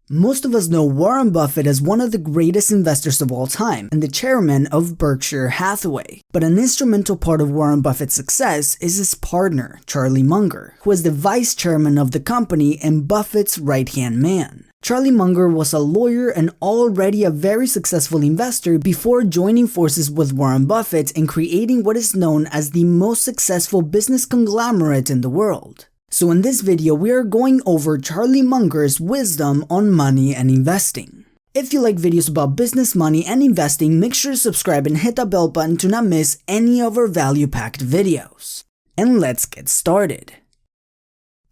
Most of us know Warren Buffett as one of the greatest investors of all time and the chairman of Berkshire Hathaway. But an instrumental part of Warren Buffett's success is his partner, Charlie Munger, who is the vice chairman of the company and Buffett's right-hand man. Charlie Munger was a lawyer and already a very successful investor before joining forces with Warren Buffett and creating what is known as the most successful business conglomerate in the world. So in this video, we are going over Charlie Munger's wisdom on money and investing. If you like videos about business, money, and investing, make sure to subscribe and hit the bell button to not miss any of our value-packed videos. And let's get started.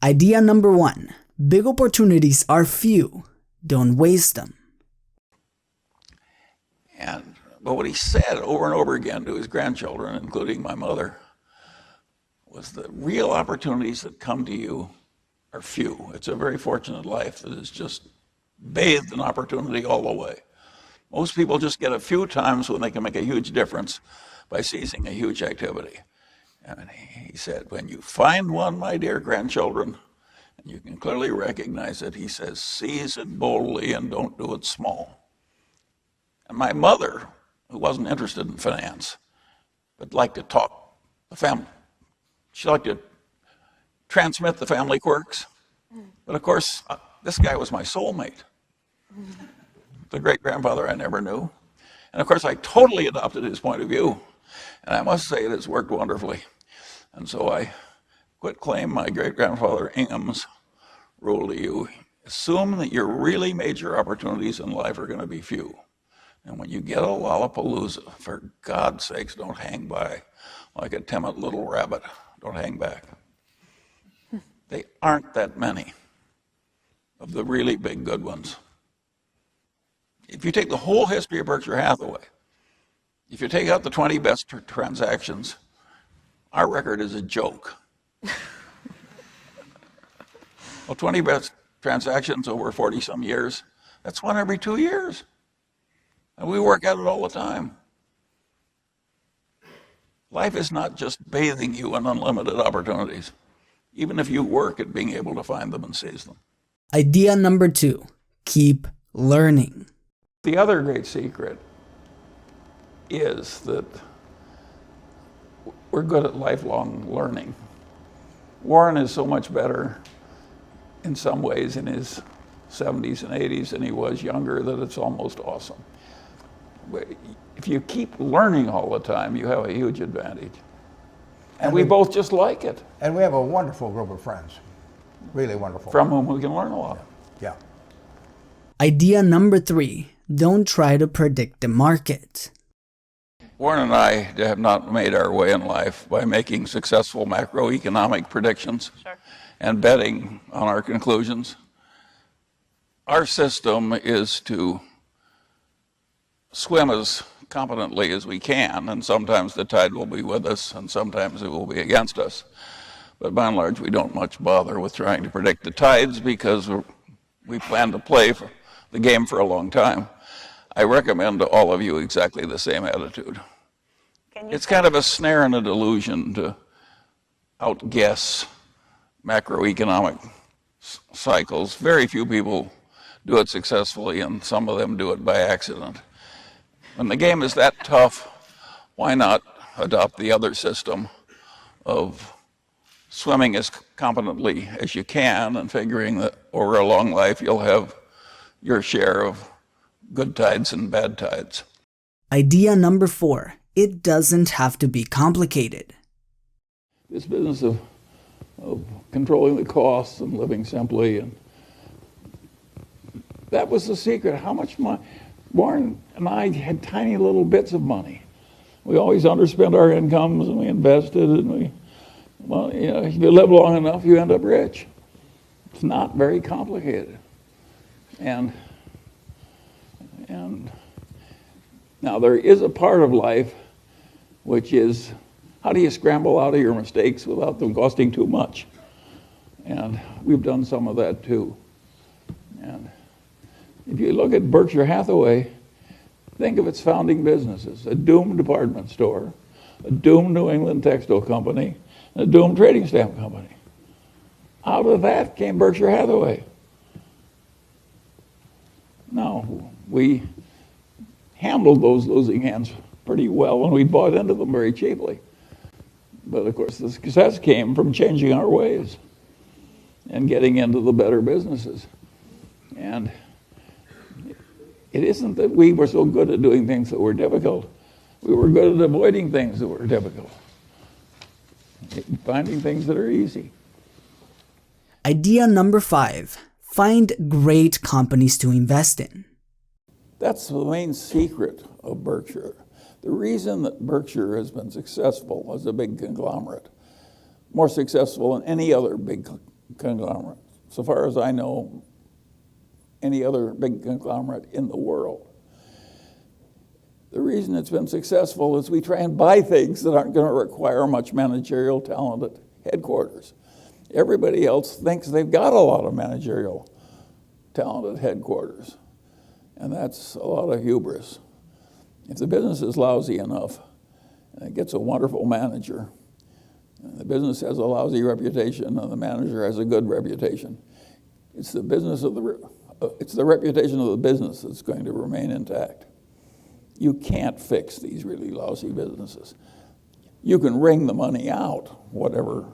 Idea number 1. Big opportunities are few. Don't waste them. But what he said over and over again to his grandchildren, including my mother, was the real opportunities that come to you are few. It's a very fortunate life that is just bathed in opportunity all the way. Most people just get a few times when they can make a huge difference by seizing a huge activity. And he said, when you find one, my dear grandchildren, and you can clearly recognize it, he says, seize it boldly and don't do it small. And my mother, who wasn't interested in finance, but liked to talk the family, she liked to transmit the family quirks. But of course, this guy was my soulmate. The great-grandfather I never knew. And of course, I totally adopted his point of view. And I must say it has worked wonderfully. And so I quit claim my great-grandfather Ingham's rule to you. Assume that your really major opportunities in life are going to be few. And when you get a Lollapalooza, for God's sakes, don't hang by like a timid little rabbit. Don't hang back. They aren't that many of the really big good ones. If you take the whole history of Berkshire Hathaway, if you take out the 20 best transactions, our record is a joke. Well, 20 best transactions over 40-some years, that's one every 2 years. And we work at it all the time. Life is not just bathing you in unlimited opportunities, even if you work at being able to find them and seize them. Idea number 2. Keep learning. The other great secret is that we're good at lifelong learning. Warren is so much better in some ways in his 70s and 80s than he was younger that it's almost awesome. If you keep learning all the time, you have a huge advantage. And we both just like it. And we have a wonderful group of friends. Really wonderful. From whom we can learn a lot. Yeah. Idea number 3. Don't try to predict the market. Warren and I have not made our way in life by making successful macroeconomic predictions and betting on our conclusions. Our system is to swim as competently as we can, and sometimes the tide will be with us and sometimes it will be against us. But by and large, we don't much bother with trying to predict the tides because we plan to play for the game for a long time. I recommend to all of you exactly the same attitude. It's kind of a snare and a delusion to outguess macroeconomic cycles. Very few people do it successfully, and some of them do it by accident. When the game is that tough, why not adopt the other system of swimming as competently as you can and figuring that over a long life you'll have your share of good tides and bad tides. Idea number 4. It doesn't have to be complicated. This business of controlling the costs and living simply, and that was the secret. How much money? Warren and I had tiny little bits of money. We always underspent our incomes and we invested, and if you live long enough, you end up rich. It's not very complicated. And now there is a part of life which is, how do you scramble out of your mistakes without them costing too much? And we've done some of that too. And if you look at Berkshire Hathaway, think of its founding businesses: a doomed department store, a doomed New England textile company, and a doomed trading stamp company. Out of that came Berkshire Hathaway. Now, we handled those losing hands pretty well, and we bought into them very cheaply. But of course, the success came from changing our ways and getting into the better businesses. And it isn't that we were so good at doing things that were difficult. We were good at avoiding things that were difficult, finding things that are easy. Idea number 5, find great companies to invest in. That's the main secret of Berkshire. The reason that Berkshire has been successful as a big conglomerate, more successful than any other big conglomerate, so far as I know, any other big conglomerate in the world. The reason it's been successful is we try and buy things that aren't going to require much managerial talent at headquarters. Everybody else thinks they've got a lot of managerial talent at headquarters, and that's a lot of hubris. If the business is lousy enough, and it gets a wonderful manager, and the business has a lousy reputation, and the manager has a good reputation, it's the reputation of the business that's going to remain intact. You can't fix these really lousy businesses. You can wring the money out, whatever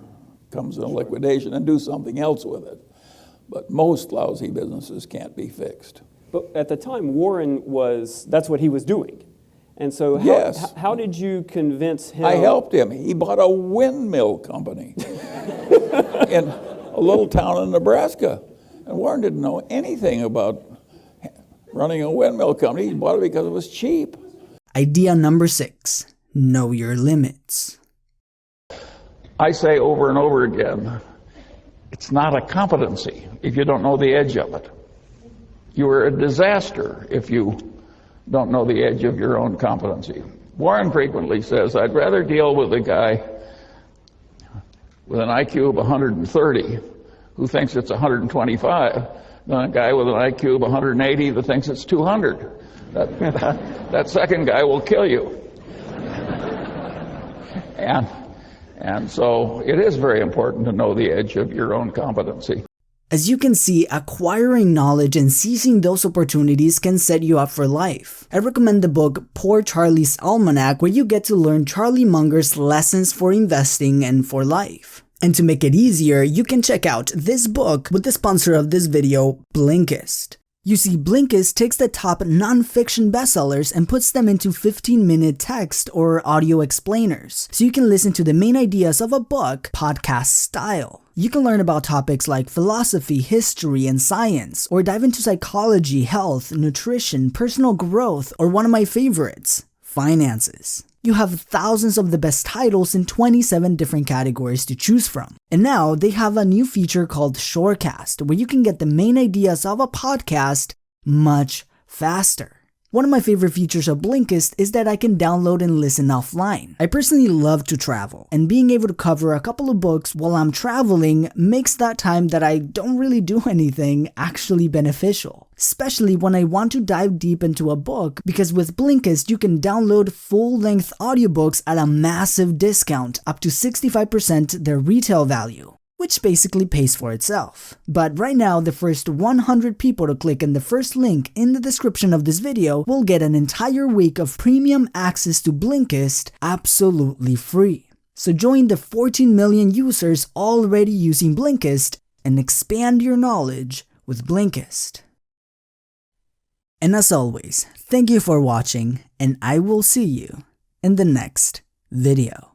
comes in liquidation, and do something else with it. But most lousy businesses can't be fixed. But at the time, Warren that's what he was doing. And so how did you convince him? I helped him. He bought a windmill company in a little town in Nebraska. And Warren didn't know anything about running a windmill company. He bought it because it was cheap. Idea number 6, know your limits. I say over and over again, it's not a competency if you don't know the edge of it. You are a disaster if you don't know the edge of your own competency. Warren frequently says, I'd rather deal with a guy with an IQ of 130 who thinks it's 125 than a guy with an IQ of 180 that thinks it's 200. That second guy will kill you. And so it is very important to know the edge of your own competency. As you can see, acquiring knowledge and seizing those opportunities can set you up for life. I recommend the book Poor Charlie's Almanack, where you get to learn Charlie Munger's lessons for investing and for life. And to make it easier, you can check out this book with the sponsor of this video, Blinkist. You see, Blinkist takes the top non-fiction bestsellers and puts them into 15-minute text or audio explainers, so you can listen to the main ideas of a book podcast style. You can learn about topics like philosophy, history, and science, or dive into psychology, health, nutrition, personal growth, or one of my favorites, finances. You have thousands of the best titles in 27 different categories to choose from. And now they have a new feature called Shorecast, where you can get the main ideas of a podcast much faster. One of my favorite features of Blinkist is that I can download and listen offline. I personally love to travel, and being able to cover a couple of books while I'm traveling makes that time that I don't really do anything actually beneficial. Especially when I want to dive deep into a book, because with Blinkist you can download full-length audiobooks at a massive discount, up to 65% their retail value, which basically pays for itself. But right now, the first 100 people to click in the first link in the description of this video will get an entire week of premium access to Blinkist absolutely free. So join the 14 million users already using Blinkist and expand your knowledge with Blinkist. And as always, thank you for watching, and I will see you in the next video.